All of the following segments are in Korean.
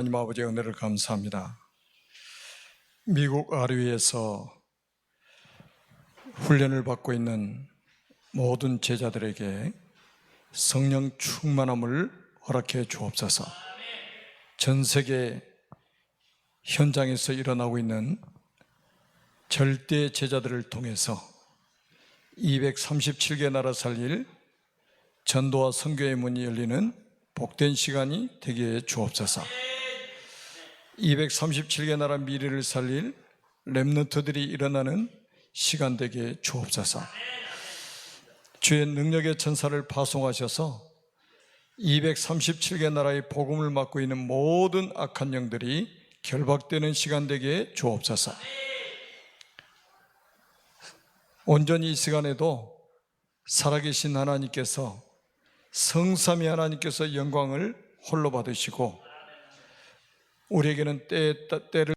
하나님 아버지의 은혜를 감사합니다. 미국 아류에서 훈련을 받고 있는 모든 제자들에게 성령 충만함을 허락해 주옵소서. 전 세계 현장에서 일어나고 있는 절대 제자들을 통해서 237개 나라 살릴 전도와 선교의 문이 열리는 복된 시간이 되게 해 주옵소서. 237개 나라 미래를 살릴 렘넌트들이 일어나는 시간 되게 해 주옵소서. 주의 능력의 천사를 파송하셔서 237개 나라의 복음을 맡고 있는 모든 악한 영들이 결박되는 시간 되게 해 주옵소서. 온전히 이 시간에도 살아계신 하나님께서, 성삼위 하나님께서 영광을 홀로 받으시고 우리에게는 때를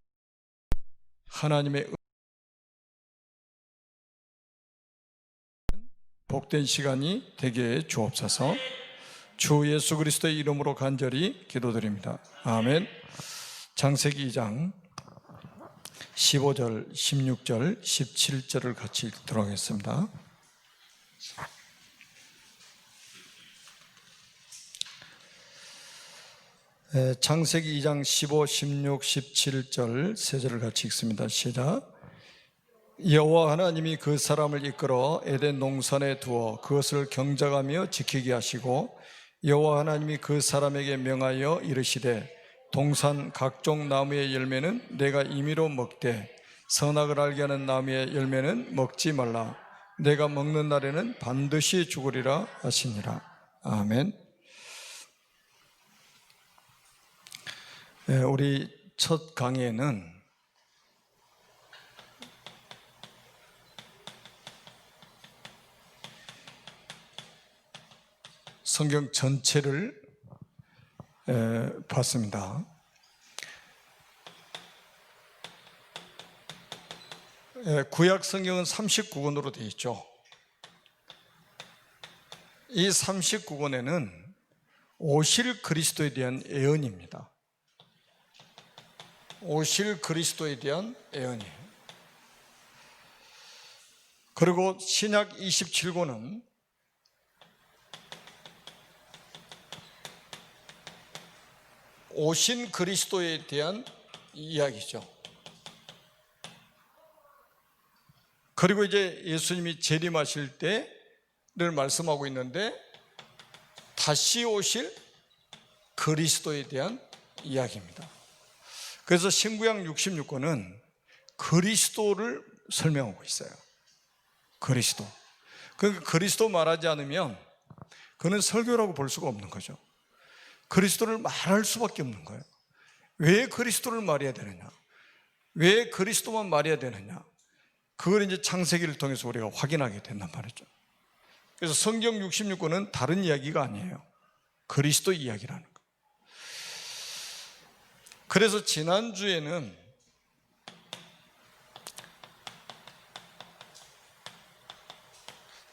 하나님의 복된 시간이 되게 해 주옵소서. 주 예수 그리스도의 이름으로 간절히 기도드립니다. 아멘. 창세기 2장 15절, 16절, 17절을 같이 읽도록 하겠습니다. 창세기 2장 15, 16, 17절 세 절을 같이 읽습니다. 시작. 여호와 하나님이 그 사람을 이끌어 에덴 동산에 두어 그것을 경작하며 지키게 하시고, 여호와 하나님이 그 사람에게 명하여 이르시되, 동산 각종 나무의 열매는 내가 임의로 먹되 선악을 알게 하는 나무의 열매는 먹지 말라. 내가 먹는 날에는 반드시 죽으리라 하시니라. 아멘. 우리 첫 강의에는 성경 전체를 봤습니다. 구약 성경은 39권으로 되어 있죠. 이 39권에는 오실 그리스도에 대한 예언입니다. 오실 그리스도에 대한 예언이에요. 그리고 신약 27권은 오신 그리스도에 대한 이야기죠. 그리고 이제 예수님이 재림하실 때를 말씀하고 있는데, 다시 오실 그리스도에 대한 이야기입니다. 그래서 신구약 66권은 그리스도를 설명하고 있어요. 그리스도. 그러니까 그리스도 말하지 않으면 그는 설교라고 볼 수가 없는 거죠. 그리스도를 말할 수밖에 없는 거예요. 왜 그리스도를 말해야 되느냐? 왜 그리스도만 말해야 되느냐? 그걸 이제 창세기를 통해서 우리가 확인하게 된단 말이죠. 그래서 성경 66권은 다른 이야기가 아니에요. 그리스도 이야기라는 거. 그래서 지난주에는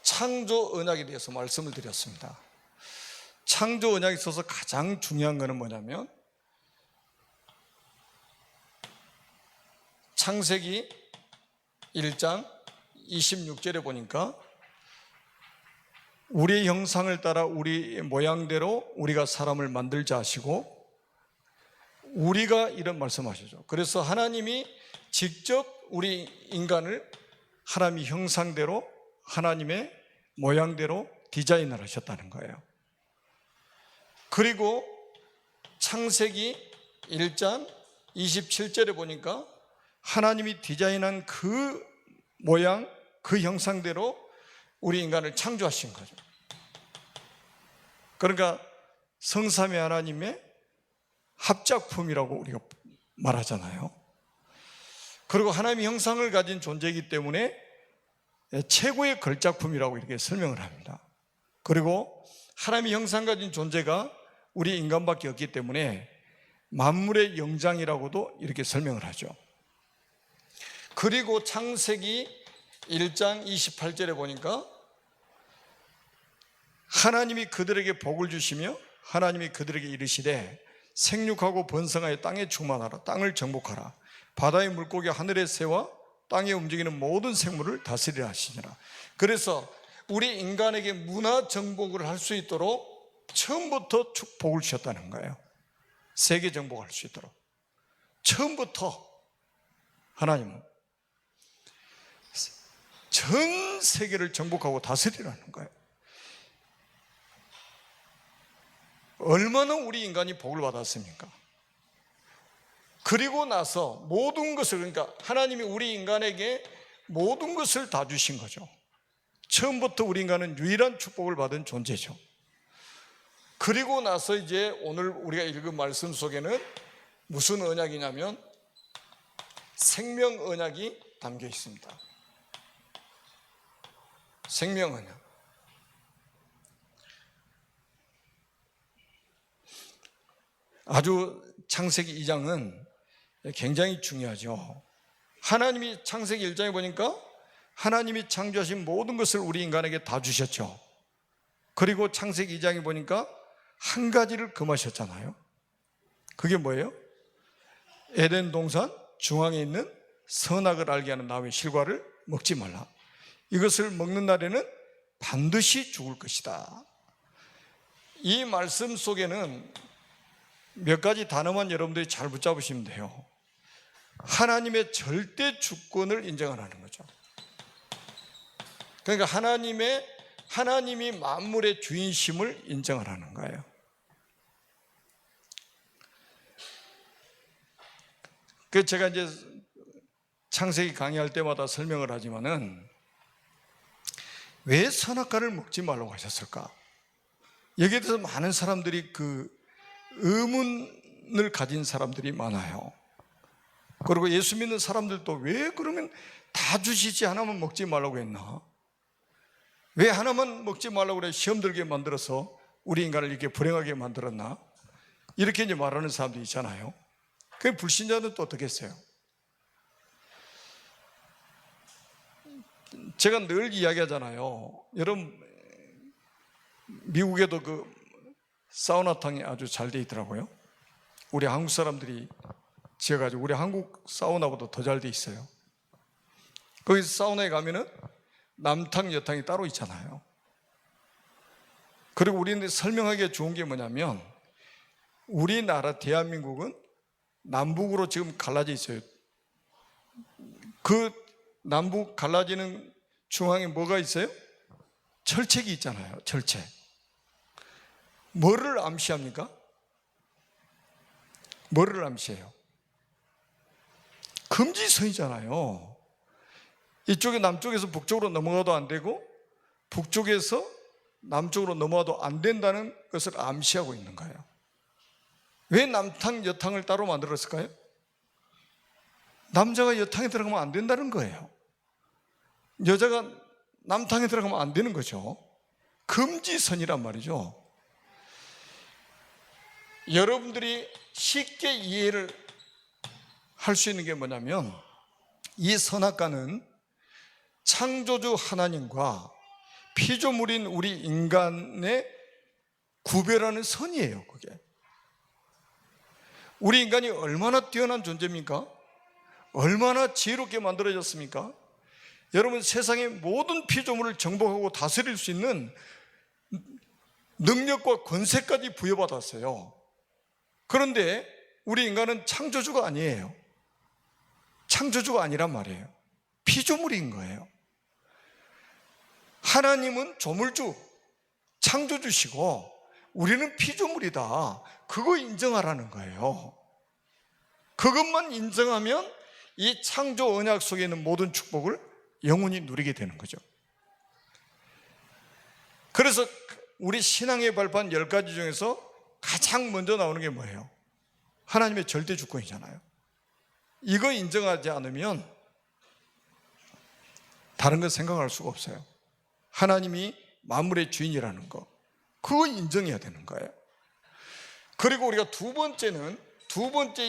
창조 언약에 대해서 말씀을 드렸습니다. 창조 언약에 있어서 가장 중요한 것은 뭐냐면, 창세기 1장 26절에 보니까 우리의 형상을 따라 우리 모양대로 우리가 사람을 만들자 하시고, 우리가 이런 말씀하시죠. 그래서 하나님이 직접 우리 인간을 하나님의 형상대로, 하나님의 모양대로 디자인을 하셨다는 거예요. 그리고 창세기 1장 27절에 보니까 하나님이 디자인한 그 모양, 그 형상대로 우리 인간을 창조하신 거죠. 그러니까 성삼위 하나님의 합작품이라고 우리가 말하잖아요. 그리고 하나님의 형상을 가진 존재이기 때문에 최고의 걸작품이라고 이렇게 설명을 합니다. 그리고 하나님의 형상 가진 존재가 우리 인간밖에 없기 때문에 만물의 영장이라고도 이렇게 설명을 하죠. 그리고 창세기 1장 28절에 보니까 하나님이 그들에게 복을 주시며 하나님이 그들에게 이르시되 생육하고 번성하여 땅에 충만하라. 땅을 정복하라. 바다의 물고기 하늘의 새와 땅에 움직이는 모든 생물을 다스리라 하시니라. 그래서 우리 인간에게 문화 정복을 할 수 있도록 처음부터 축복을 주셨다는 거예요. 세계 정복할 수 있도록 처음부터 하나님은 전 세계를 정복하고 다스리라는 거예요. 얼마나 우리 인간이 복을 받았습니까? 그리고 나서 모든 것을, 그러니까 하나님이 우리 인간에게 모든 것을 다 주신 거죠. 처음부터 우리 인간은 유일한 축복을 받은 존재죠. 그리고 나서 이제 오늘 우리가 읽은 말씀 속에는 무슨 언약이냐면 생명 언약이 담겨 있습니다. 생명 언약. 아주 창세기 2장은 굉장히 중요하죠. 하나님이 창세기 1장에 보니까 하나님이 창조하신 모든 것을 우리 인간에게 다 주셨죠. 그리고 창세기 2장에 보니까 한 가지를 금하셨잖아요. 그게 뭐예요? 에덴 동산 중앙에 있는 선악을 알게 하는 나무의 실과를 먹지 말라. 이것을 먹는 날에는 반드시 죽을 것이다. 이 말씀 속에는 몇 가지 단어만 여러분들이 잘 붙잡으시면 돼요. 하나님의 절대 주권을 인정하는 거죠. 그러니까 하나님이 만물의 주인심을 인정하라는 거예요. 그 제가 이제 창세기 강의할 때마다 설명을 하지만은 왜 선악과를 먹지 말라고 하셨을까? 여기에 대해서 많은 사람들이 그 의문을 가진 사람들이 많아요. 그리고 예수 믿는 사람들도 왜 그러면 다 주시지 하나만 먹지 말라고 했나? 왜 하나만 먹지 말라고 그래 시험 들게 만들어서 우리 인간을 이렇게 불행하게 만들었나? 이렇게 이제 말하는 사람들이 있잖아요. 그 불신자는 또 어떻게 했어요? 제가 늘 이야기하잖아요. 여러분 미국에도 그 사우나탕이 아주 잘 돼 있더라고요. 우리 한국 사람들이 지어가지고 우리 한국 사우나보다 더 잘 돼 있어요. 거기 사우나에 가면은 남탕 여탕이 따로 있잖아요. 그리고 우리는 설명하기가 좋은 게 뭐냐면 우리나라 대한민국은 남북으로 지금 갈라져 있어요. 그 남북 갈라지는 중앙에 뭐가 있어요? 철책이 있잖아요. 철책. 뭐를 암시합니까? 뭐를 암시해요? 금지선이잖아요. 이쪽에 남쪽에서 북쪽으로 넘어가도 안 되고 북쪽에서 남쪽으로 넘어가도 안 된다는 것을 암시하고 있는 거예요. 왜 남탕 여탕을 따로 만들었을까요? 남자가 여탕에 들어가면 안 된다는 거예요. 여자가 남탕에 들어가면 안 되는 거죠. 금지선이란 말이죠. 여러분들이 쉽게 이해를 할 수 있는 게 뭐냐면 이 선악과는 창조주 하나님과 피조물인 우리 인간의 구별하는 선이에요. 그게 우리 인간이 얼마나 뛰어난 존재입니까? 얼마나 지혜롭게 만들어졌습니까? 여러분 세상의 모든 피조물을 정복하고 다스릴 수 있는 능력과 권세까지 부여받았어요. 그런데 우리 인간은 창조주가 아니에요. 창조주가 아니란 말이에요. 피조물인 거예요. 하나님은 조물주, 창조주시고 우리는 피조물이다. 그거 인정하라는 거예요. 그것만 인정하면 이 창조 언약 속에 있는 모든 축복을 영원히 누리게 되는 거죠. 그래서 우리 신앙의 발판 10가지 중에서 가장 먼저 나오는 게 뭐예요? 하나님의 절대 주권이잖아요. 이거 인정하지 않으면 다른 거 생각할 수가 없어요. 하나님이 만물의 주인이라는 거, 그거 인정해야 되는 거예요. 그리고 우리가 두 번째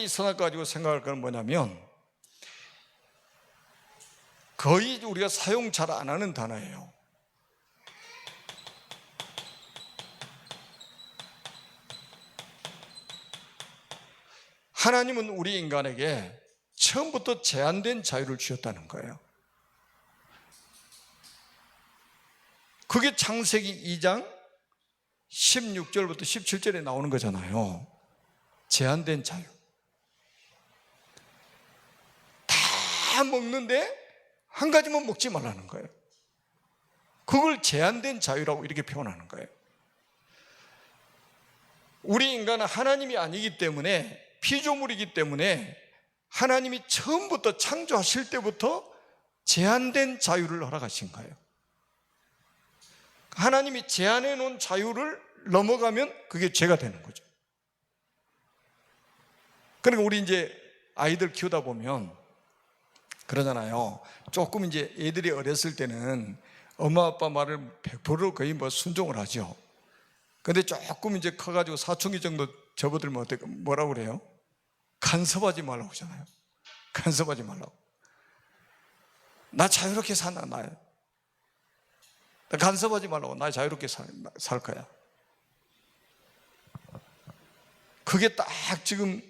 이 선악과 가지고 생각할 건 뭐냐면 거의 우리가 사용 잘 안 하는 단어예요. 하나님은 우리 인간에게 처음부터 제한된 자유를 주셨다는 거예요. 그게 창세기 2장 16절부터 17절에 나오는 거잖아요. 제한된 자유. 다 먹는데 한 가지만 먹지 말라는 거예요. 그걸 제한된 자유라고 이렇게 표현하는 거예요. 우리 인간은 하나님이 아니기 때문에, 피조물이기 때문에 하나님이 처음부터 창조하실 때부터 제한된 자유를 허락하신 거예요. 하나님이 제한해 놓은 자유를 넘어가면 그게 죄가 되는 거죠. 그러니까 우리 이제 아이들 키우다 보면 그러잖아요. 조금 이제 애들이 어렸을 때는 엄마 아빠 말을 100% 거의 뭐 순종을 하죠. 근데 조금 이제 커가지고 사춘기 정도 접어들면 뭐라고 그래요? 간섭하지 말라고 하잖아요. 간섭하지 말라고. 나 자유롭게 산다, 나 간섭하지 말라고. 나 자유롭게 살 거야. 그게 딱 지금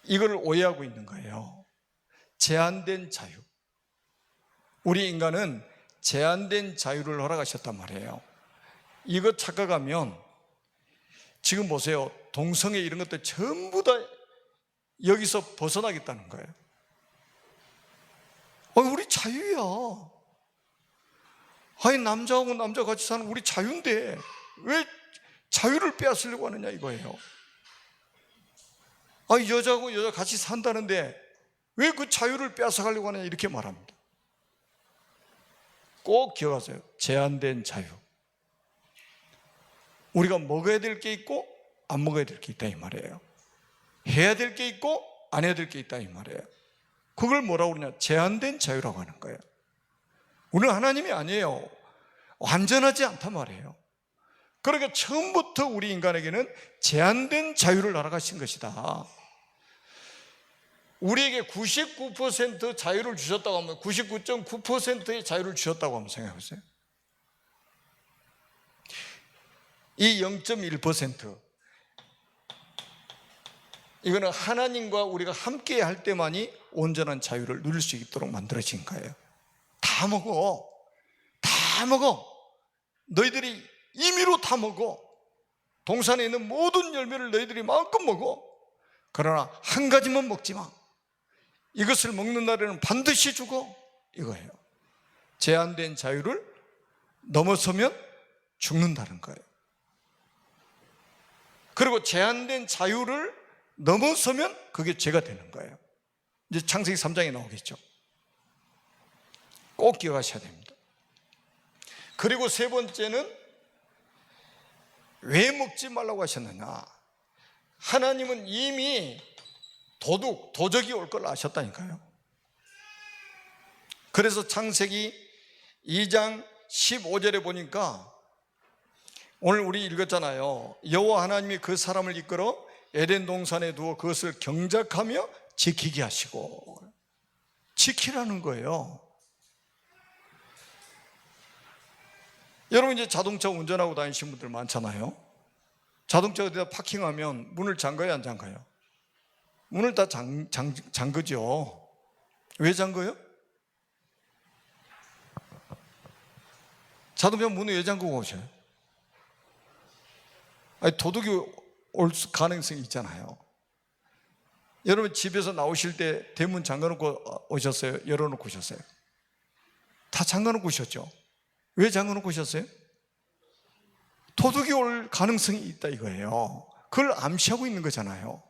이걸 오해하고 있는 거예요. 제한된 자유. 우리 인간은 제한된 자유를 허락하셨단 말이에요. 이거 착각하면 지금 보세요. 동성애 이런 것들 전부 다 여기서 벗어나겠다는 거예요. 우리 자유야. 아니, 남자하고 남자 같이 사는 우리 자유인데 왜 자유를 빼앗으려고 하느냐 이거예요. 아니, 여자하고 여자 같이 산다는데 왜 그 자유를 빼앗아가려고 하느냐 이렇게 말합니다. 꼭 기억하세요. 제한된 자유. 우리가 먹어야 될 게 있고 안 먹어야 될 게 있다 이 말이에요. 해야 될 게 있고 안 해야 될 게 있다 이 말이에요. 그걸 뭐라고 그러냐? 제한된 자유라고 하는 거예요. 우리는 하나님이 아니에요. 완전하지 않단 말이에요. 그러니까 처음부터 우리 인간에게는 제한된 자유를 허락하신 것이다. 우리에게 99% 자유를 주셨다고 하면 99.9%의 자유를 주셨다고 한번 생각해 보세요. 이 0.1% 이거는 하나님과 우리가 함께 할 때만이 온전한 자유를 누릴 수 있도록 만들어진 거예요. 다 먹어. 다 먹어. 너희들이 임의로 다 먹어. 동산에 있는 모든 열매를 너희들이 마음껏 먹어. 그러나 한 가지만 먹지 마. 이것을 먹는 날에는 반드시 죽어. 이거예요. 제한된 자유를 넘어서면 죽는다는 거예요. 그리고 제한된 자유를 넘어서면 그게 죄가 되는 거예요. 이제 창세기 3장에 나오겠죠. 꼭 기억하셔야 됩니다. 그리고 세 번째는 왜 먹지 말라고 하셨느냐? 하나님은 이미 도적이 올 걸 아셨다니까요. 그래서 창세기 2장 15절에 보니까 오늘 우리 읽었잖아요. 여호와 하나님이 그 사람을 이끌어 에덴 동산에 두어 그것을 경작하며 지키게 하시고. 지키라는 거예요. 여러분 이제 자동차 운전하고 다니시는 분들 많잖아요. 자동차 어디다 파킹하면 문을 잠가요, 안 잠가요? 문을 다 잠그죠. 왜 잠가요? 자동차 문을 왜 잠그고 오셔요? 아니, 도둑이 올 가능성이 있잖아요. 여러분 집에서 나오실 때 대문 잠가놓고 오셨어요? 열어놓고 오셨어요? 다 잠가놓고 오셨죠? 왜 잠가놓고 오셨어요? 도둑이 올 가능성이 있다 이거예요. 그걸 암시하고 있는 거잖아요.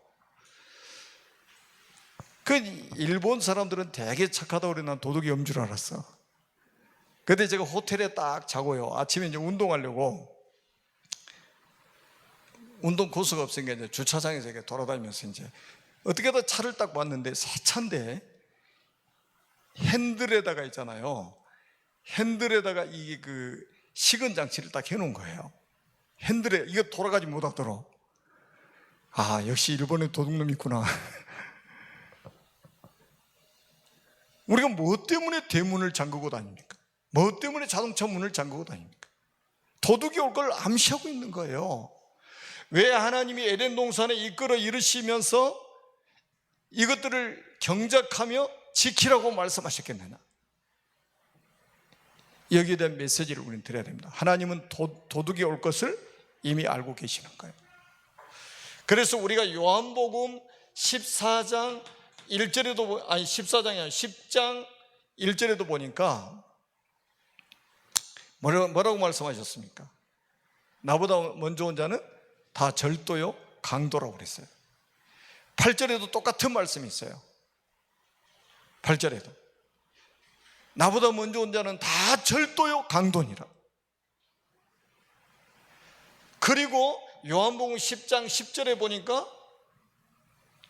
그 일본 사람들은 되게 착하다고 그래. 난 도둑이 없는 줄 알았어. 근데 제가 호텔에 딱 자고요. 아침에 이제 운동하려고 운동 코스가 없으니까 이제 주차장에서 이렇게 돌아다니면서 이제 어떻게든 차를 딱 봤는데 새 차인데 핸들에다가 있잖아요. 핸들에다가 이게 그 시근 장치를 딱 해놓은 거예요. 핸들에 이거 돌아가지 못하도록. 아, 역시 일본에 도둑놈이 있구나. 우리가 뭐 때문에 대문을 잠그고 다닙니까? 뭐 때문에 자동차 문을 잠그고 다닙니까? 도둑이 올 걸 암시하고 있는 거예요. 왜 하나님이 에덴 동산에 이끌어 이르시면서 이것들을 경작하며 지키라고 말씀하셨겠느냐? 여기에 대한 메시지를 우리는 드려야 됩니다. 하나님은 도둑이 올 것을 이미 알고 계시는 거예요. 그래서 우리가 요한복음 14장 1절에도, 아니 14장이 아니라 10장 1절에도 보니까 뭐라고 말씀하셨습니까? 나보다 먼저 온 자는 다 절도요 강도라고 그랬어요. 8절에도 똑같은 말씀이 있어요. 8절에도 나보다 먼저 온 자는 다 절도요 강도니라. 그리고 요한복음 10장 10절에 보니까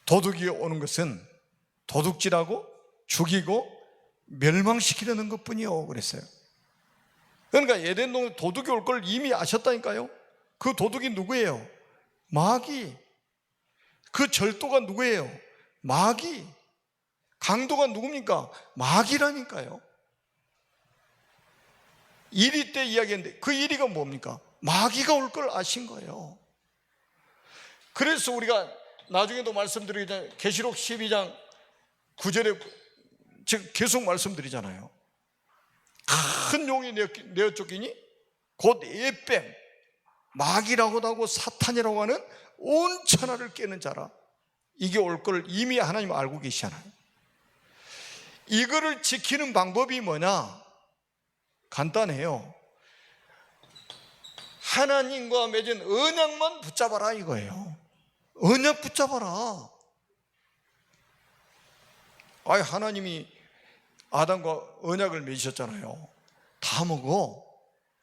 도둑이 오는 것은 도둑질하고 죽이고 멸망시키려는 것뿐이요 그랬어요. 그러니까 에덴 동산에 도둑이 올 걸 이미 아셨다니까요. 그 도둑이 누구예요? 마귀. 그 절도가 누구예요? 마귀. 강도가 누굽니까? 마귀라니까요. 이리 때 이야기했는데 그 이리가 뭡니까? 마귀가 올 걸 아신 거예요. 그래서 우리가 나중에도 말씀드리잖아요. 계시록 12장 9절에 제가 계속 말씀드리잖아요. 큰 용이 내어 쫓기니 곧 에뱀, 마귀라고도 하고 사탄이라고 하는 온 천하를 깨는 자라. 이게 올 걸 이미 하나님 알고 계시잖아요. 이거를 지키는 방법이 뭐냐? 간단해요. 하나님과 맺은 언약만 붙잡아라 이거예요. 언약 붙잡아라. 아니 하나님이 아담과 언약을 맺으셨잖아요. 다 먹어.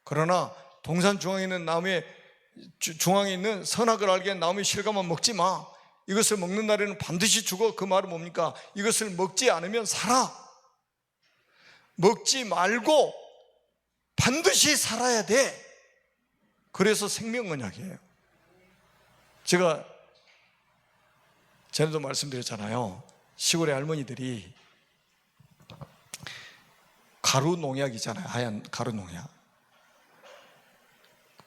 그러나 동산 중앙에 있는 나무의 중앙에 있는 선악을 알게 한 나무의 실과만 먹지 마. 이것을 먹는 날에는 반드시 죽어. 그 말은 뭡니까? 이것을 먹지 않으면 살아. 먹지 말고 반드시 살아야 돼. 그래서 생명 언약이에요. 제가 전에도 말씀드렸잖아요. 시골의 할머니들이 가루 농약이잖아요. 하얀 가루 농약.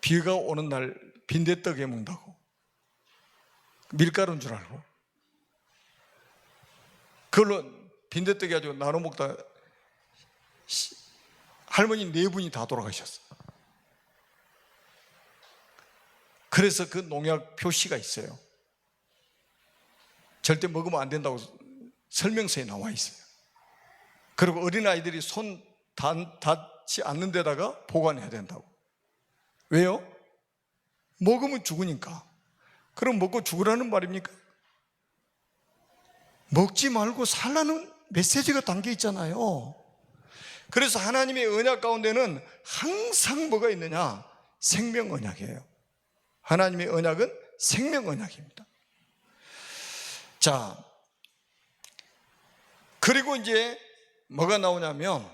비가 오는 날 빈대떡 해 먹는다고. 밀가루인 줄 알고 그걸로 빈대떡 해가지고 나눠 먹다가 할머니 4분이 다 돌아가셨어요. 그래서 그 농약 표시가 있어요. 절대 먹으면 안 된다고 설명서에 나와 있어요. 그리고 어린아이들이 손 닿지 않는 데다가 보관해야 된다고. 왜요? 먹으면 죽으니까. 그럼 먹고 죽으라는 말입니까? 먹지 말고 살라는 메시지가 담겨 있잖아요. 그래서 하나님의 언약 가운데는 항상 뭐가 있느냐? 생명 언약이에요. 하나님의 언약은 생명 언약입니다. 자, 그리고 이제 뭐가 나오냐면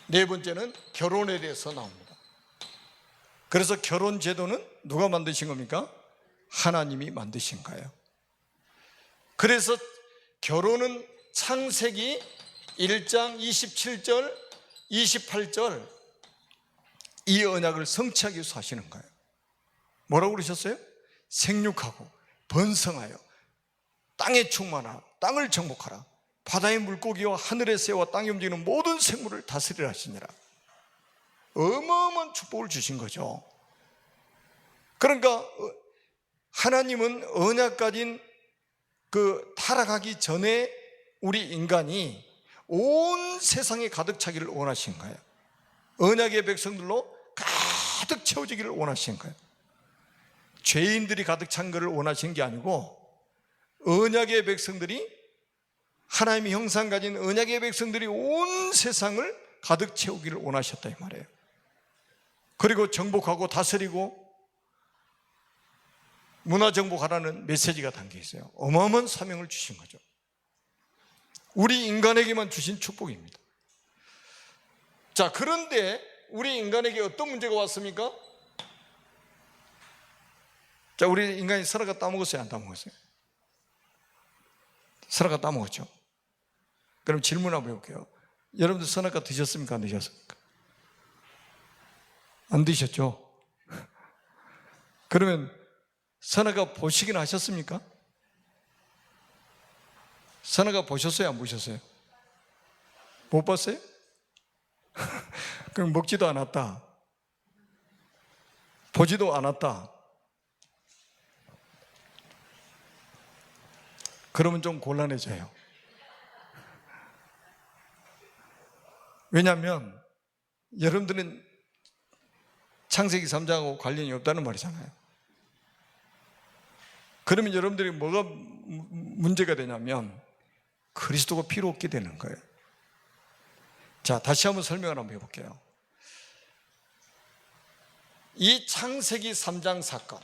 네 번째는 결혼에 대해서 나옵니다. 그래서 결혼 제도는 누가 만드신 겁니까? 하나님이 만드신 거예요. 그래서 결혼은 창세기 1장 27절, 28절 이 언약을 성취하기 위해서 하시는 거예요. 뭐라고 그러셨어요? 생육하고 번성하여 땅에 충만하라. 땅을 정복하라. 바다의 물고기와 하늘의 새와 땅에 움직이는 모든 생물을 다스리라 하시니라. 어마어마한 축복을 주신 거죠. 그러니까 하나님은 언약 가진 그 타락하기 전에 우리 인간이 온 세상에 가득 차기를 원하신 거예요. 언약의 백성들로 가득 채워지기를 원하신 거예요. 죄인들이 가득 찬 것을 원하신 게 아니고 언약의 백성들이 하나님의 형상 가진 언약의 백성들이 온 세상을 가득 채우기를 원하셨다 이 말이에요. 그리고 정복하고 다스리고 문화 정복하라는 메시지가 담겨 있어요. 어마어마한 사명을 주신 거죠. 우리 인간에게만 주신 축복입니다. 자, 그런데 우리 인간에게 어떤 문제가 왔습니까? 자, 우리 인간이 살아가 따먹었어요? 안 따먹었어요? 선악과 따먹었죠. 그럼 질문 한번 해볼게요. 여러분들 선악과 드셨습니까? 안 드셨습니까? 안 드셨죠? 그러면 선아가 보시긴 하셨습니까? 선아가 보셨어요? 안 보셨어요? 못 봤어요? 그럼 먹지도 않았다, 보지도 않았다. 그러면 좀 곤란해져요. 왜냐하면 여러분들은 창세기 3장하고 관련이 없다는 말이잖아요. 그러면 여러분들이 뭐가 문제가 되냐면 그리스도가 필요 없게 되는 거예요. 자, 다시 한번 설명을 한번 해볼게요. 이 창세기 3장 사건,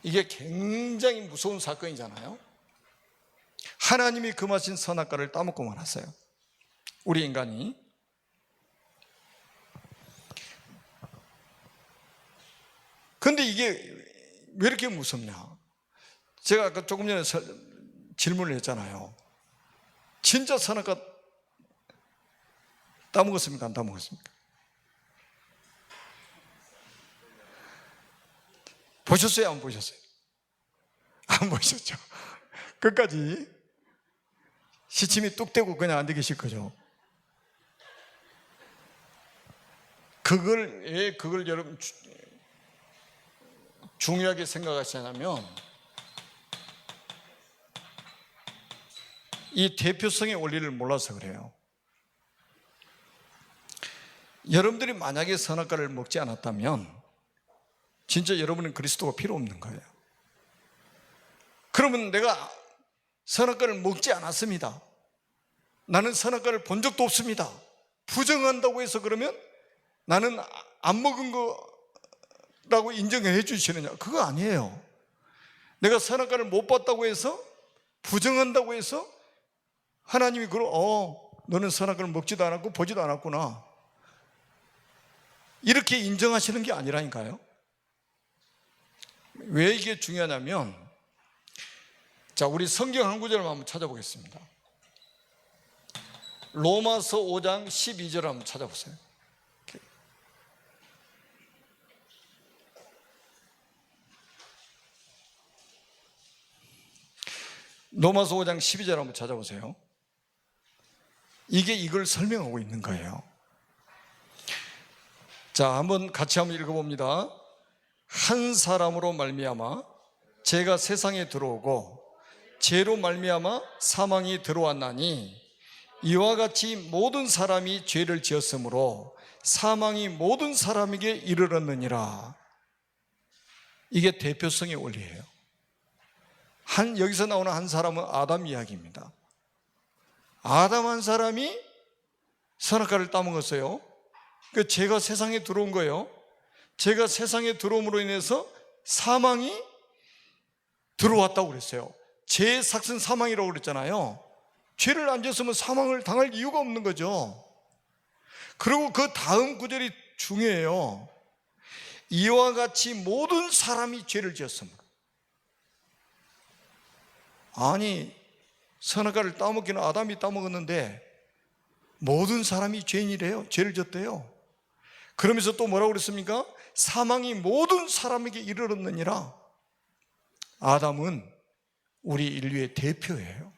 이게 굉장히 무서운 사건이잖아요. 하나님이 금하신 선악과를 따먹고 말았어요, 우리 인간이. 그런데 이게 왜 이렇게 무섭냐? 제가 아까 조금 전에 질문을 했잖아요. 진짜 선악과 따먹었습니까? 안 따먹었습니까? 보셨어요? 안 보셨어요? 안 보셨죠? 끝까지 시침이 뚝 떼고 그냥 앉아 계실 거죠. 그걸 여러분 중요하게 생각하시냐면 이 대표성의 원리를 몰라서 그래요. 여러분들이 만약에 선악과를 먹지 않았다면 진짜 여러분은 그리스도가 필요 없는 거예요. 그러면 내가 선악과를 먹지 않았습니다, 나는 선악과를 본 적도 없습니다, 부정한다고 해서 그러면 나는 안 먹은 거라고 인정해 주시느냐? 그거 아니에요. 내가 선악과를 못 봤다고 해서, 부정한다고 해서 하나님이 너는 선악과를 먹지도 않았고 보지도 않았구나, 이렇게 인정하시는 게 아니라니까요. 왜 이게 중요하냐면, 자, 우리 성경 한 구절을 한번 찾아보겠습니다. 로마서 5장 12절 한번 찾아보세요. 로마서 5장 12절 한번 찾아보세요. 이게 이걸 설명하고 있는 거예요. 자, 같이 한번 읽어봅니다. 한 사람으로 말미암아 죄가 세상에 들어오고 죄로 말미암아 사망이 들어왔나니 이와 같이 모든 사람이 죄를 지었으므로 사망이 모든 사람에게 이르렀느니라. 이게 대표성의 원리예요. 여기서 나오는 한 사람은 아담 이야기입니다. 아담 한 사람이 선악과를 따먹었어요. 그 죄가 세상에 들어온 거예요. 죄가 세상에 들어옴으로 인해서 사망이 들어왔다고 그랬어요. 죄의 삭슨 사망이라고 그랬잖아요. 죄를 안 지었으면 사망을 당할 이유가 없는 거죠. 그리고 그 다음 구절이 중요해요. 이와 같이 모든 사람이 죄를 지었습니다. 아니, 선악과를 따먹기는 아담이 따먹었는데 모든 사람이 죄인이래요. 죄를 졌대요. 그러면서 또 뭐라고 그랬습니까? 사망이 모든 사람에게 이르렀느니라. 아담은 우리 인류의 대표예요.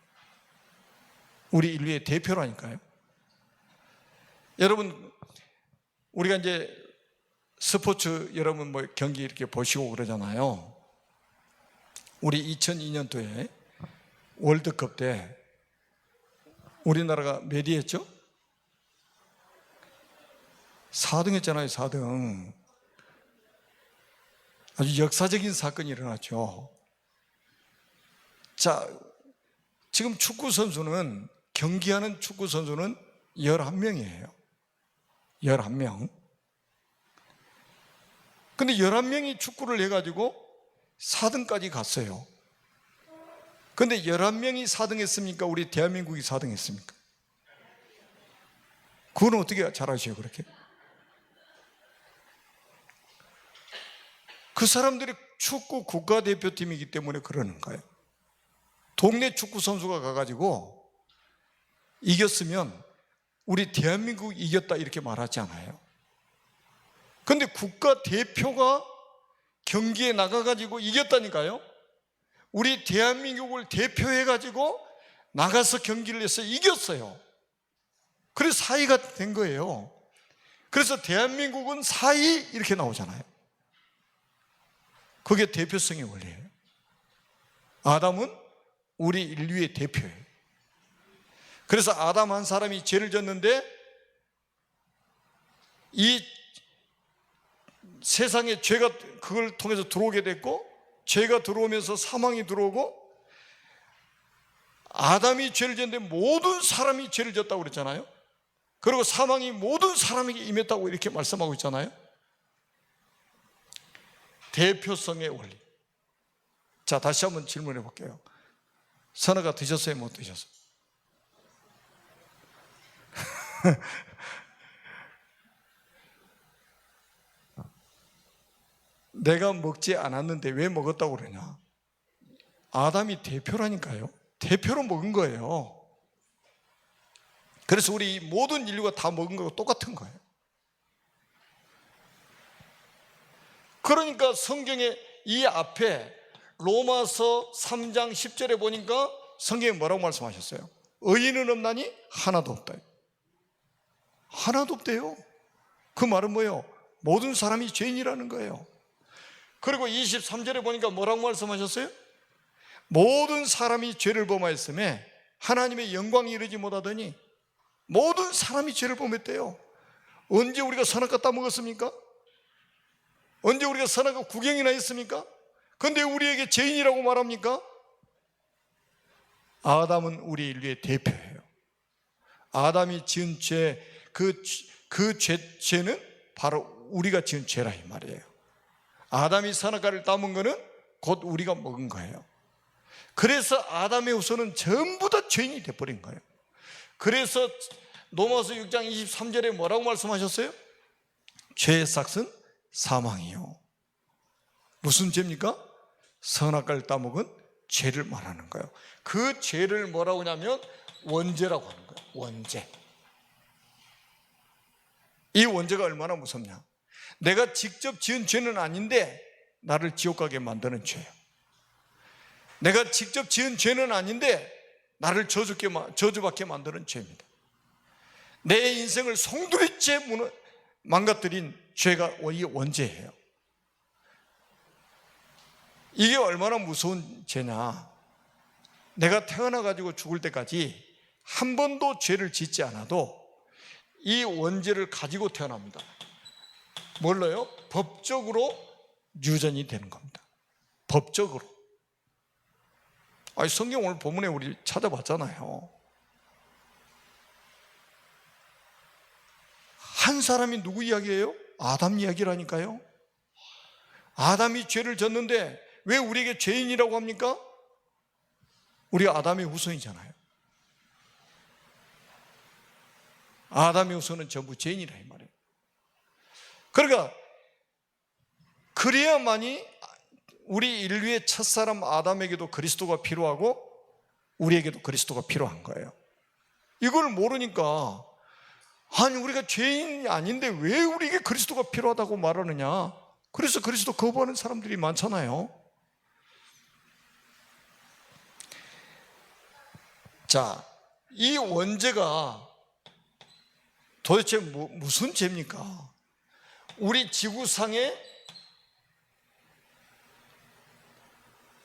우리 인류의 대표라니까요. 여러분, 우리가 이제 스포츠 여러분 경기 이렇게 보시고 그러잖아요. 우리 2002년도에 월드컵 때 우리나라가 몇 위 했죠? 4등 했잖아요. 4등. 아주 역사적인 사건이 일어났죠. 자, 지금 축구 선수는, 경기하는 축구 선수는 11명이에요. 11명. 근데 11명이 축구를 해가지고 4등까지 갔어요. 근데 11명이 4등 했습니까? 우리 대한민국이 4등 했습니까? 그건 어떻게 잘하셔요, 그렇게? 그 사람들이 축구 국가대표팀이기 때문에 그러는 거예요. 동네 축구 선수가 가가지고 이겼으면 우리 대한민국이 이겼다 이렇게 말하지 않아요. 그런데 국가 대표가 경기에 나가가지고 이겼다니까요. 우리 대한민국을 대표해가지고 나가서 경기를 해서 이겼어요. 그래서 4위가 된 거예요. 그래서 대한민국은 4위 이렇게 나오잖아요. 그게 대표성의 원리예요. 아담은 우리 인류의 대표예요. 그래서 아담 한 사람이 죄를 졌는데 이 세상에 죄가 그걸 통해서 들어오게 됐고, 죄가 들어오면서 사망이 들어오고, 아담이 죄를 졌는데 모든 사람이 죄를 졌다고 그랬잖아요. 그리고 사망이 모든 사람에게 임했다고 이렇게 말씀하고 있잖아요. 대표성의 원리. 자, 다시 한번 질문해 볼게요. 선어가 드셨어요? 못 드셨어요? 내가 먹지 않았는데 왜 먹었다고 그러냐? 아담이 대표라니까요. 대표로 먹은 거예요. 그래서 우리 모든 인류가 다 먹은 거하고 똑같은 거예요. 그러니까 성경에 이 앞에 로마서 3장 10절에 보니까 성경에 뭐라고 말씀하셨어요? 의인은 없나니 하나도 없다. 하나도 없대요. 그 말은 뭐예요? 모든 사람이 죄인이라는 거예요. 그리고 23절에 보니까 뭐라고 말씀하셨어요? 모든 사람이 죄를 범하였음에 하나님의 영광이 이르지 못하더니 모든 사람이 죄를 범했대요. 언제 우리가 선악과 따먹었습니까? 언제 우리가 선악과 구경이나 했습니까? 그런데 우리에게 죄인이라고 말합니까? 아담은 우리 인류의 대표예요. 아담이 지은 죄, 죄는 바로 우리가 지은 죄라 이 말이에요. 아담이 선악과를 따먹은 거는 곧 우리가 먹은 거예요. 그래서 아담의 후손은 전부 다 죄인이 되어버린 거예요. 그래서 로마서 6장 23절에 뭐라고 말씀하셨어요? 죄의 삭은 사망이요. 무슨 죄입니까? 선악과를 따먹은 죄를 말하는 거예요. 그 죄를 뭐라고 하냐면 원죄라고 하는 거예요. 원죄. 이 원죄가 얼마나 무섭냐? 내가 직접 지은 죄는 아닌데 나를 지옥 가게 만드는 죄예요. 내가 직접 지은 죄는 아닌데 나를 저주받게 만드는 죄입니다. 내 인생을 송두리째 망가뜨린 죄가 이 원죄예요. 이게 얼마나 무서운 죄냐? 내가 태어나가지고 죽을 때까지 한 번도 죄를 짓지 않아도 이 원죄를 가지고 태어납니다. 뭘로요? 법적으로 유전이 되는 겁니다. 법적으로. 아니, 성경 오늘 본문에 우리 찾아봤잖아요. 한 사람이 누구 이야기예요? 아담 이야기라니까요. 아담이 죄를 졌는데 왜 우리에게 죄인이라고 합니까? 우리 아담의 후손이잖아요. 아담의 후손은 전부 죄인이라 이 말이에요. 그러니까 그래야만이 우리 인류의 첫사람 아담에게도 그리스도가 필요하고 우리에게도 그리스도가 필요한 거예요. 이걸 모르니까 아니 우리가 죄인이 아닌데 왜 우리에게 그리스도가 필요하다고 말하느냐? 그래서 그리스도 거부하는 사람들이 많잖아요. 자, 이 원죄가 도대체 무슨 죄입니까? 우리 지구상에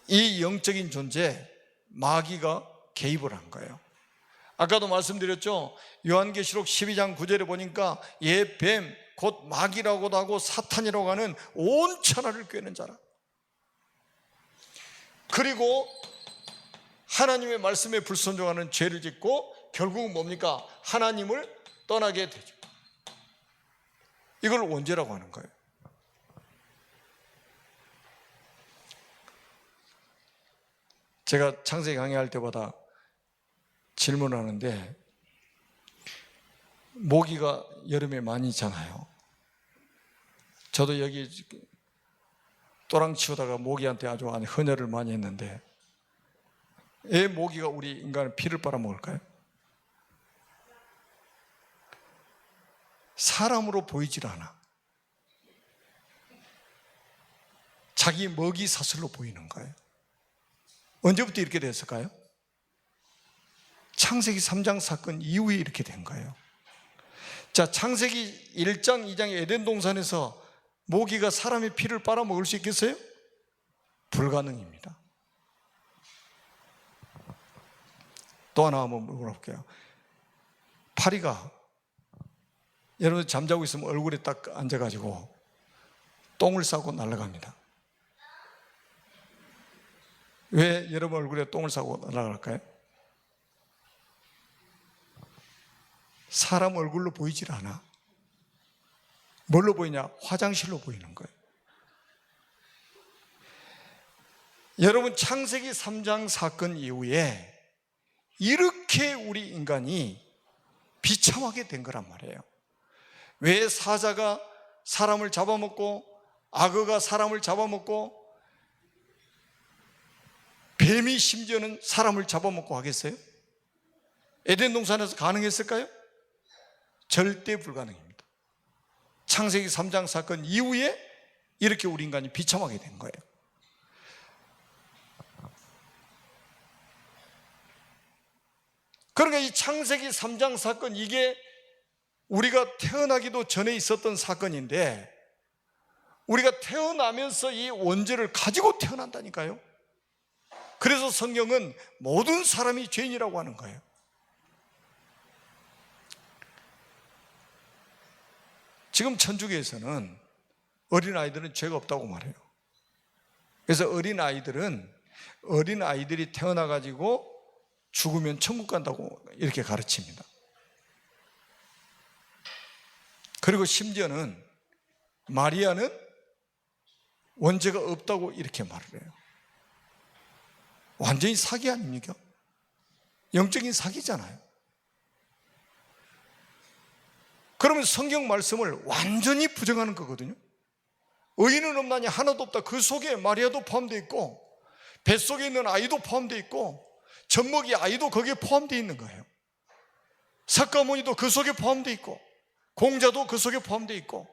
이 영적인 존재 마귀가 개입을 한 거예요. 아까도 말씀드렸죠. 요한계시록 12장 9절에 보니까 뱀 곧 마귀라고도 하고 사탄이라고 하는 온 천하를 꿰는 자라. 그리고 하나님의 말씀에 불순종하는 죄를 짓고 결국은 뭡니까? 하나님을 떠나게 되죠. 이걸 원죄라고 하는 거예요. 제가 창세기 강의할 때마다 질문하는데 모기가 여름에 많이 있잖아요. 저도 여기 또랑 치우다가 모기한테 아주 헌혈을 많이 했는데 왜 모기가 우리 인간의 피를 빨아먹을까요? 사람으로 보이질 않아. 자기 먹이 사슬로 보이는 거예요. 언제부터 이렇게 됐을까요? 창세기 3장 사건 이후에 이렇게 된 거예요. 자, 창세기 1장, 2장 에덴 동산에서 모기가 사람의 피를 빨아먹을 수 있겠어요? 불가능입니다. 또 하나 한번 물어볼게요. 파리가 여러분 잠자고 있으면 얼굴에 딱 앉아가지고 똥을 싸고 날아갑니다. 왜 여러분 얼굴에 똥을 싸고 날아갈까요? 사람 얼굴로 보이질 않아. 뭘로 보이냐? 화장실로 보이는 거예요. 여러분 창세기 3장 사건 이후에 이렇게 우리 인간이 비참하게 된 거란 말이에요. 왜 사자가 사람을 잡아먹고 악어가 사람을 잡아먹고 뱀이 심지어는 사람을 잡아먹고 하겠어요? 에덴 동산에서 가능했을까요? 절대 불가능입니다. 창세기 3장 사건 이후에 이렇게 우리 인간이 비참하게 된 거예요. 그러니까 이 창세기 3장 사건, 이게 우리가 태어나기도 전에 있었던 사건인데 우리가 태어나면서 이 원죄를 가지고 태어난다니까요. 그래서 성경은 모든 사람이 죄인이라고 하는 거예요. 지금 천주교에서는 어린아이들은 죄가 없다고 말해요. 그래서 어린아이들이 태어나가지고 죽으면 천국 간다고 이렇게 가르칩니다. 그리고 심지어는 마리아는 원죄가 없다고 이렇게 말을 해요. 완전히 사기 아닙니까? 영적인 사기잖아요. 그러면 성경 말씀을 완전히 부정하는 거거든요. 의인은 없나니 하나도 없다. 그 속에 마리아도 포함되어 있고 뱃속에 있는 아이도 포함되어 있고 젖먹이 아이도 거기에 포함되어 있는 거예요. 석가모니도 그 속에 포함되어 있고 공자도 그 속에 포함되어 있고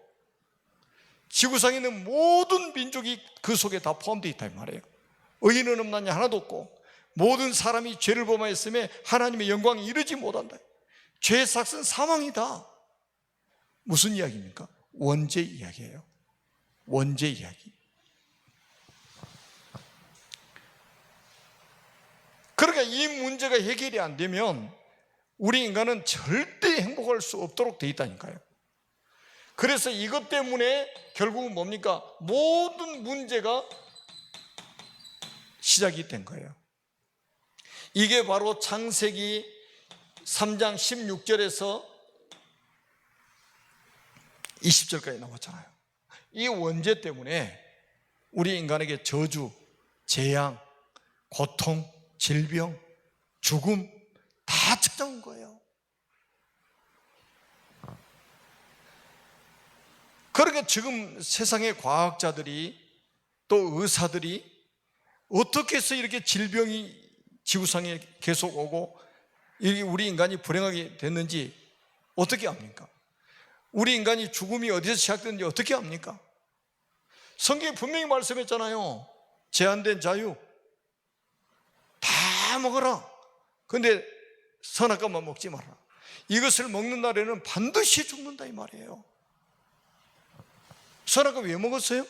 지구상에 있는 모든 민족이 그 속에 다 포함되어 있다 이 말이에요. 의인은 없나니 하나도 없고 모든 사람이 죄를 범하였음에 하나님의 영광에 이르지 못한다. 죄의 삭은 사망이다. 무슨 이야기입니까? 원죄 이야기예요. 원죄 이야기. 그러니까 이 문제가 해결이 안 되면 우리 인간은 절대 행복할 수 없도록 돼 있다니까요. 그래서 이것 때문에 결국은 뭡니까? 모든 문제가 시작이 된 거예요. 이게 바로 창세기 3장 16절에서 20절까지 나왔잖아요. 이 원죄 때문에 우리 인간에게 저주, 재앙, 고통, 질병, 죽음 다 찾아온 거예요. 그러니까 지금 세상의 과학자들이 또 의사들이 어떻게 해서 이렇게 질병이 지구상에 계속 오고 우리 인간이 불행하게 됐는지 어떻게 압니까? 우리 인간이 죽음이 어디서 시작됐는지 어떻게 압니까? 성경이 분명히 말씀했잖아요. 제한된 자유 다 먹어라. 근데 선악과만 먹지 마라. 이것을 먹는 날에는 반드시 죽는다 이 말이에요. 선악과 왜 먹었어요?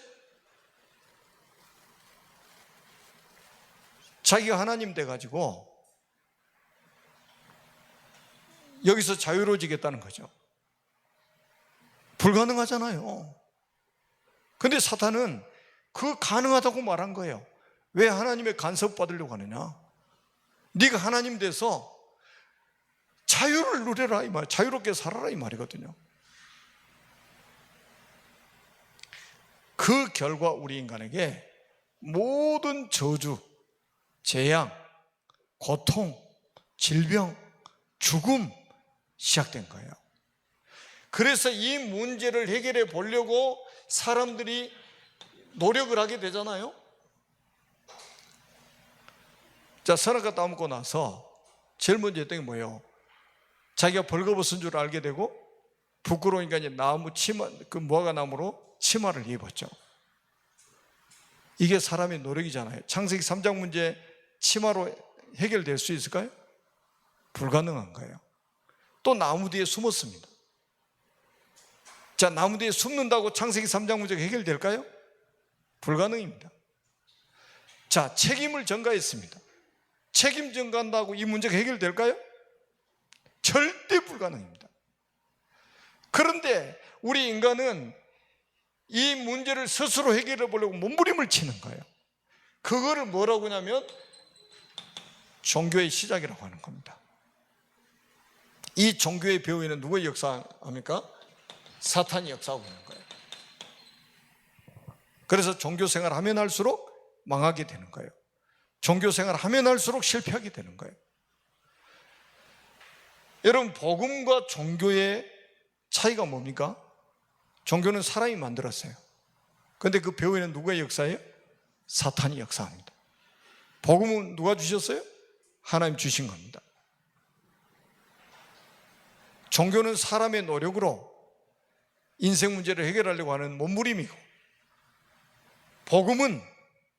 자기가 하나님 돼가지고 여기서 자유로워지겠다는 거죠. 불가능하잖아요. 근데 사탄은 그 가능하다고 말한 거예요. 왜 하나님의 간섭 받으려고 하느냐? 네가 하나님 돼서 자유를 누려라 이 말, 자유롭게 살아라 이 말이거든요. 그 결과 우리 인간에게 모든 저주, 재앙, 고통, 질병, 죽음 시작된 거예요. 그래서 이 문제를 해결해 보려고 사람들이 노력을 하게 되잖아요. 자, 선악과 따먹고 나서 제일 먼저 했던 게 뭐예요? 자기가 벌거벗은 줄 알게 되고 부끄러우니까 이제 나무 치마, 그 무화과 나무로 치마를 입었죠. 이게 사람의 노력이잖아요. 창세기 3장 문제 치마로 해결될 수 있을까요? 불가능한 거예요. 또 나무 뒤에 숨었습니다. 자, 나무 뒤에 숨는다고 창세기 3장 문제가 해결될까요? 불가능입니다. 자, 책임을 전가했습니다. 책임 전가한다고 이 문제가 해결될까요? 절대 불가능입니다. 그런데 우리 인간은 이 문제를 스스로 해결해 보려고 몸부림을 치는 거예요. 그거를 뭐라고 하냐면 종교의 시작이라고 하는 겁니다. 이 종교의 배후에는 누구의 역사합니까? 사탄이 역사하고 있는 거예요. 그래서 종교 생활을 하면 할수록 망하게 되는 거예요. 종교 생활을 하면 할수록 실패하게 되는 거예요. 여러분, 복음과 종교의 차이가 뭡니까? 종교는 사람이 만들었어요. 그런데 그 배후에는 누구의 역사예요? 사탄이 역사합니다. 복음은 누가 주셨어요? 하나님 주신 겁니다. 종교는 사람의 노력으로 인생 문제를 해결하려고 하는 몸부림이고, 복음은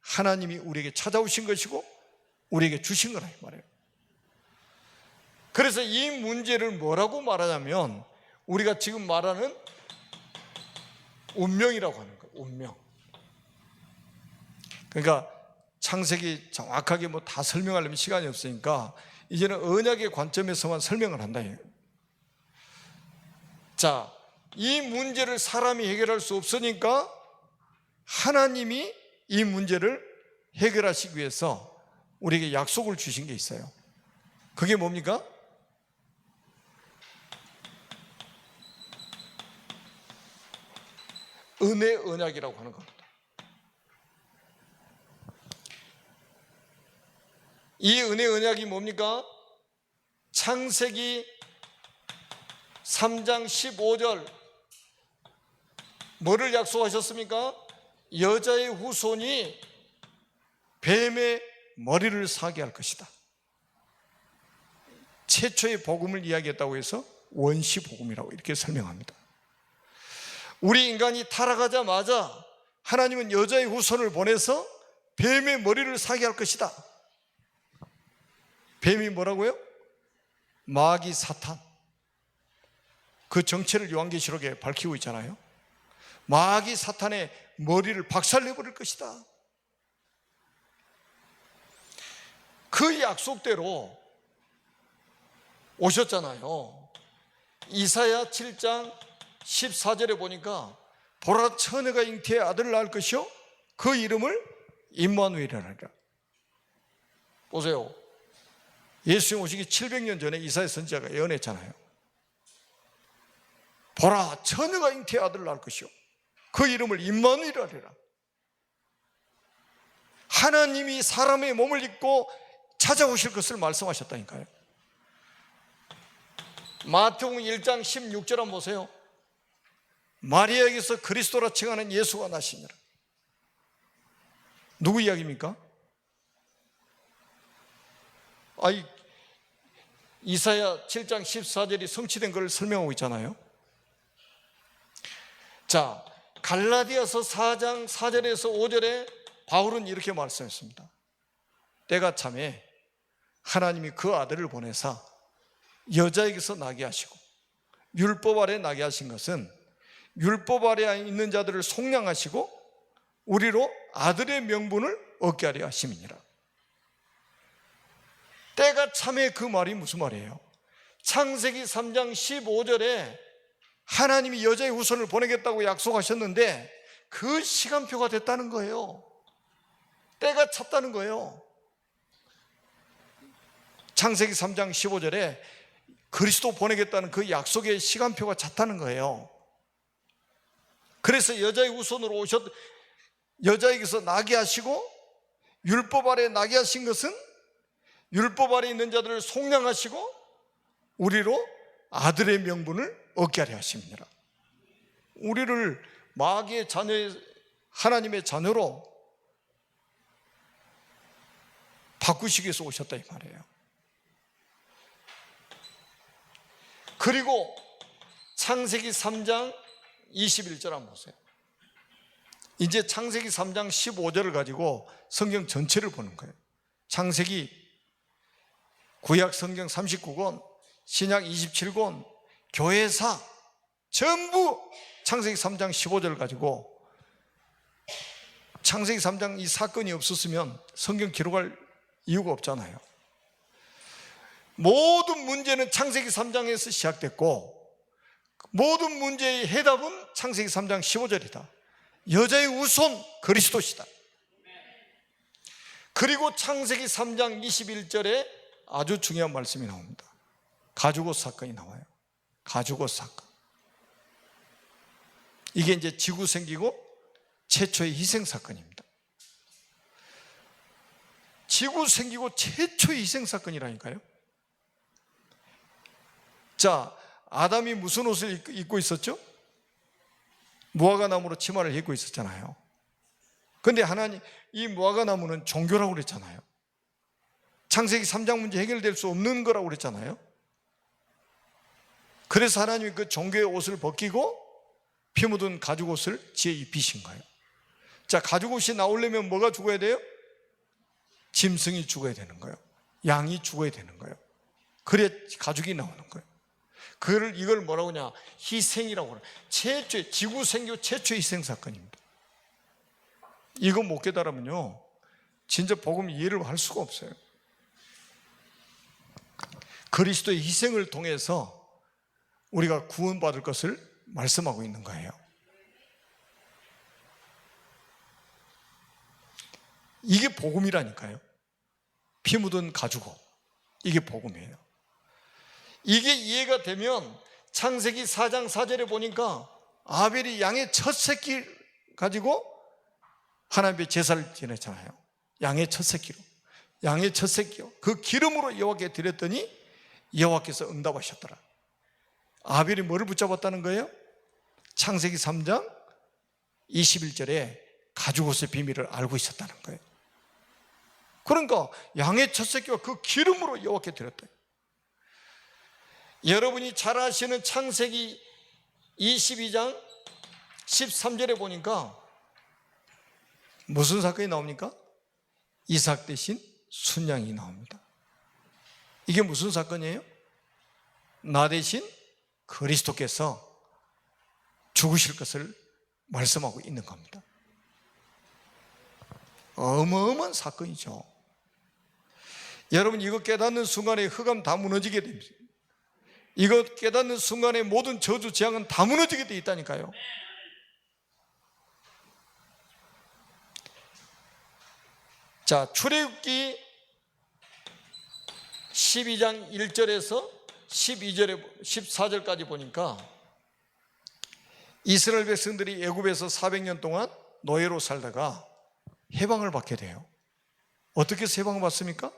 하나님이 우리에게 찾아오신 것이고 우리에게 주신 거라 이 말이에요. 그래서 이 문제를 뭐라고 말하냐면 우리가 지금 말하는 운명이라고 하는 거예요. 운명. 그러니까 창세기 정확하게 뭐 다 설명하려면 시간이 없으니까 이제는 언약의 관점에서만 설명을 한다. 자, 이 문제를 사람이 해결할 수 없으니까 하나님이 이 문제를 해결하시기 위해서 우리에게 약속을 주신 게 있어요. 그게 뭡니까? 은혜 언약이라고 하는 겁니다. 이 은혜 언약이 뭡니까? 창세기 3장 15절 뭐를 약속하셨습니까? 여자의 후손이 뱀의 머리를 사게 할 것이다. 최초의 복음을 이야기했다고 해서 원시 복음이라고 이렇게 설명합니다. 우리 인간이 타락하자마자 하나님은 여자의 후손을 보내서 뱀의 머리를 사게 할 것이다. 뱀이 뭐라고요? 마귀 사탄. 그 정체를 요한계시록에 밝히고 있잖아요. 마귀 사탄의 머리를 박살내버릴 것이다. 그 약속대로 오셨잖아요. 이사야 7장 14절에 보니까 보라 처녀가 잉태의 아들을 낳을 것이요 그 이름을 임마누엘이라 하리라. 보세요. 예수님 오시기 700년 전에 이사야 선지자가 예언했잖아요. 보라 처녀가 잉태의 아들을 낳을 것이요 그 이름을 임마누엘이라 하리라. 하나님이 사람의 몸을 입고 찾아오실 것을 말씀하셨다니까요. 마태복음 1장 16절 한번 보세요. 마리아에게서 그리스도라 칭하는 예수가 나시니라. 누구 이야기입니까? 이사야 7장 14절이 성취된 걸 설명하고 있잖아요. 자, 갈라디아서 4장 4절에서 5절에 바울은 이렇게 말씀했습니다. 때가 참에 하나님이 그 아들을 보내사 여자에게서 나게 하시고 율법 아래 나게 하신 것은 율법 아래 있는 자들을 속량하시고 우리로 아들의 명분을 얻게 하려 하심이니라. 때가 참에 그 말이 무슨 말이에요? 창세기 3장 15절에 하나님이 여자의 후손을 보내겠다고 약속하셨는데 그 시간표가 됐다는 거예요. 때가 찼다는 거예요. 창세기 3장 15절에 그리스도 보내겠다는 그 약속의 시간표가 찼다는 거예요. 그래서 여자의 후손으로 여자에게서 나게 하시고 율법 아래 나게 하신 것은 율법 아래 있는 자들을 속량하시고 우리로 아들의 명분을 얻게 하려 하십니다. 우리를 마귀의 자녀, 하나님의 자녀로 바꾸시기 위해서 오셨다 이 말이에요. 그리고 창세기 3장 21절 한번 보세요. 이제 창세기 3장 15절을 가지고 성경 전체를 보는 거예요. 창세기 구약 성경 39권, 신약 27권, 교회사 전부 창세기 3장 15절을 가지고, 창세기 3장 이 사건이 없었으면 성경 기록할 이유가 없잖아요. 모든 문제는 창세기 3장에서 시작됐고, 모든 문제의 해답은 창세기 3장 15절이다. 여자의 우손 그리스도시다. 그리고 창세기 3장 21절에 아주 중요한 말씀이 나옵니다. 가죽옷 사건이 나와요. 가죽옷 사건. 이게 이제 지구 생기고 최초의 희생 사건입니다. 지구 생기고 최초의 희생 사건이라니까요. 자, 아담이 무슨 옷을 입고 있었죠? 무화과 나무로 치마를 입고 있었잖아요. 그런데 하나님, 이 무화과 나무는 종교라고 그랬잖아요. 창세기 3장 문제 해결될 수 없는 거라고 그랬잖아요. 그래서 하나님이 그 종교의 옷을 벗기고 피 묻은 가죽옷을 지어 입히신 거예요. 자, 가죽옷이 나오려면 뭐가 죽어야 돼요? 짐승이 죽어야 되는 거예요. 양이 죽어야 되는 거예요. 그래야 가죽이 나오는 거예요. 이걸 뭐라고 하냐? 희생이라고 그래요. 최초의, 지구 생교 최초의 희생 사건입니다. 이거 못 깨달으면요, 진짜 복음 이해를 할 수가 없어요. 그리스도의 희생을 통해서 우리가 구원받을 것을 말씀하고 있는 거예요. 이게 복음이라니까요. 피 묻은 가죽옷, 이게 복음이에요. 이게 이해가 되면 창세기 4장 4절에 보니까 아벨이 양의 첫 새끼 가지고 하나님의 제사를 지냈잖아요. 양의 첫 새끼로, 양의 첫 새끼요, 그 기름으로 여호와께 드렸더니 여호와께서 응답하셨더라. 아벨이 뭐를 붙잡았다는 거예요? 창세기 3장 21절에 가죽옷의 비밀을 알고 있었다는 거예요. 그러니까 양의 첫 새끼와 그 기름으로 여호와께 드렸다. 여러분이 잘 아시는 창세기 22장 13절에 보니까 무슨 사건이 나옵니까? 이삭 대신 순양이 나옵니다. 이게 무슨 사건이에요? 나 대신 그리스도께서 죽으실 것을 말씀하고 있는 겁니다. 어마어마한 사건이죠. 여러분, 이거 깨닫는 순간에 흑암 다 무너지게 됩니다. 이거 깨닫는 순간에 모든 저주 재앙은 다 무너지게 돼 있다니까요. 자, 출애굽기 12장 1절에서 12절에 14절까지 보니까 이스라엘 백성들이 애굽에서 400년 동안 노예로 살다가 해방을 받게 돼요. 어떻게 해서 해방을 받습니까?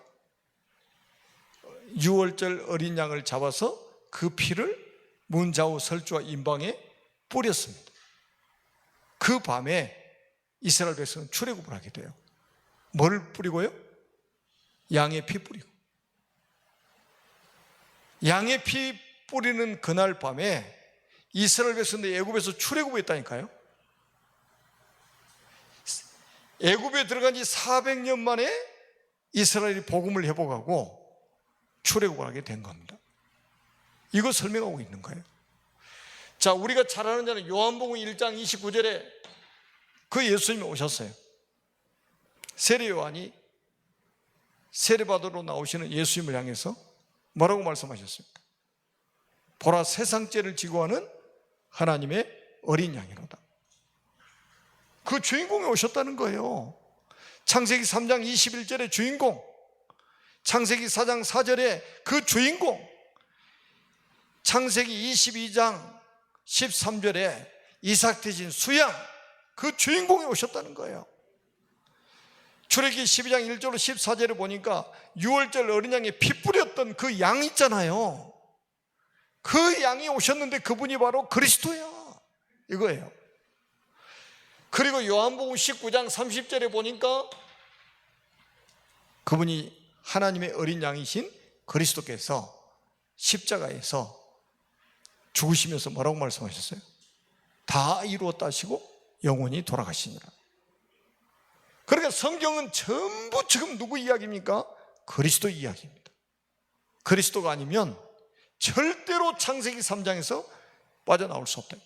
유월절 어린 양을 잡아서 그 피를 문 좌우 설주와 임방에 뿌렸습니다. 그 밤에 이스라엘 백성은 출애굽을 하게 돼요. 뭘 뿌리고요? 양의 피 뿌리고. 양의 피 뿌리는 그날 밤에 이스라엘 백성들이 애굽에서 출애굽을 했다니까요. 애굽에 들어간 지 400년 만에 이스라엘이 복음을 회복하고 출애굽을 하게 된 겁니다. 이거 설명하고 있는 거예요. 자, 우리가 잘 아는 자는 요한복음 1장 29절에 그 예수님이 오셨어요. 세례 요한이 세례받으러 나오시는 예수님을 향해서 뭐라고 말씀하셨습니까? 보라, 세상 죄를 지고 하는 하나님의 어린 양이로다. 그 주인공이 오셨다는 거예요. 창세기 3장 21절의 주인공, 창세기 4장 4절에 그 주인공, 창세기 22장 13절에 이삭 대신 수양, 그 주인공이 오셨다는 거예요. 출애굽기 12장 1절로 14절에 보니까 유월절 어린 양에 피 뿌렸던 그 양 있잖아요. 그 양이 오셨는데 그분이 바로 그리스도야, 이거예요. 그리고 요한복음 19장 30절에 보니까 그분이 하나님의 어린 양이신 그리스도께서 십자가에서 죽으시면서 뭐라고 말씀하셨어요? 다 이루었다 하시고 영원히 돌아가시니라. 그러니까 성경은 전부 지금 누구 이야기입니까? 그리스도 이야기입니다. 그리스도가 아니면 절대로 창세기 3장에서 빠져나올 수 없다.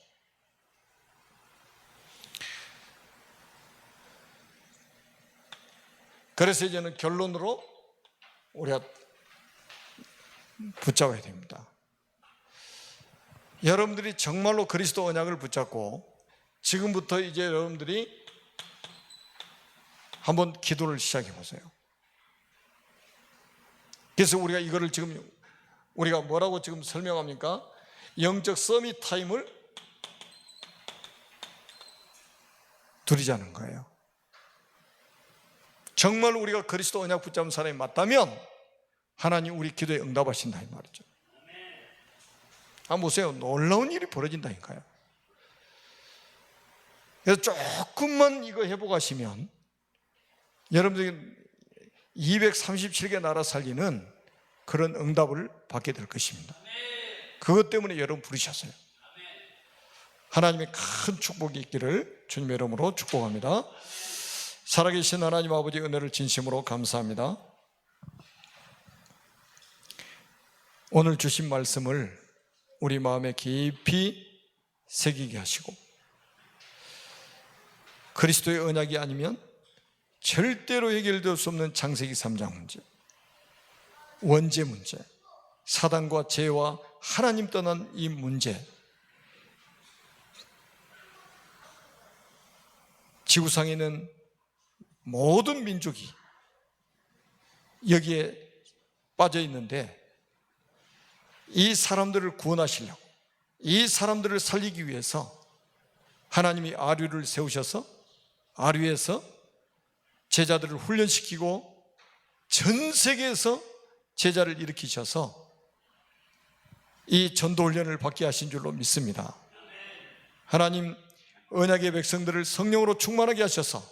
그래서 이제는 결론으로 우리가 붙잡아야 됩니다. 여러분들이 정말로 그리스도 언약을 붙잡고 지금부터 이제 여러분들이 한번 기도를 시작해 보세요. 그래서 우리가 이거를 지금 우리가 뭐라고 지금 설명합니까? 영적 서밋 타임을 두리자는 거예요. 정말 우리가 그리스도 언약 붙잡은 사람이 맞다면 하나님 우리 기도에 응답하신다 이 말이죠. 한번 보세요. 놀라운 일이 벌어진다니까요. 그래서 조금만 이거 해보가시면 여러분들이 237개 나라 살리는 그런 응답을 받게 될 것입니다. 그것 때문에 여러분 부르셨어요. 하나님의 큰 축복이 있기를 주님의 이름으로 축복합니다. 살아계신 하나님 아버지 은혜를 진심으로 감사합니다. 오늘 주신 말씀을 우리 마음에 깊이 새기게 하시고 그리스도의 언약이 아니면 절대로 해결될 수 없는 창세기 3장 문제, 원죄 문제, 사단과 죄와 하나님 떠난 이 문제, 지구상에 있는 모든 민족이 여기에 빠져 있는데 이 사람들을 구원하시려고, 이 사람들을 살리기 위해서 하나님이 아류를 세우셔서 아류에서 제자들을 훈련시키고 전 세계에서 제자를 일으키셔서 이 전도 훈련을 받게 하신 줄로 믿습니다. 하나님 언약의 백성들을 성령으로 충만하게 하셔서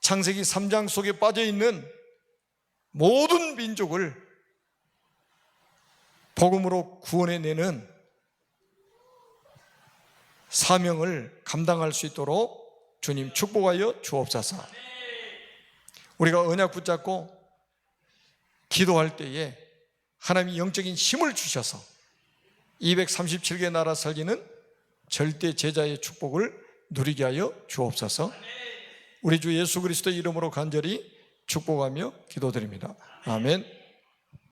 창세기 3장 속에 빠져있는 모든 민족을 복음으로 구원해내는 사명을 감당할 수 있도록 주님 축복하여 주옵소서. 우리가 언약 붙잡고 기도할 때에 하나님이 영적인 힘을 주셔서 237개 나라 살리는 절대 제자의 축복을 누리게 하여 주옵소서. 우리 주 예수 그리스도의 이름으로 간절히 축복하며 기도드립니다. 아멘.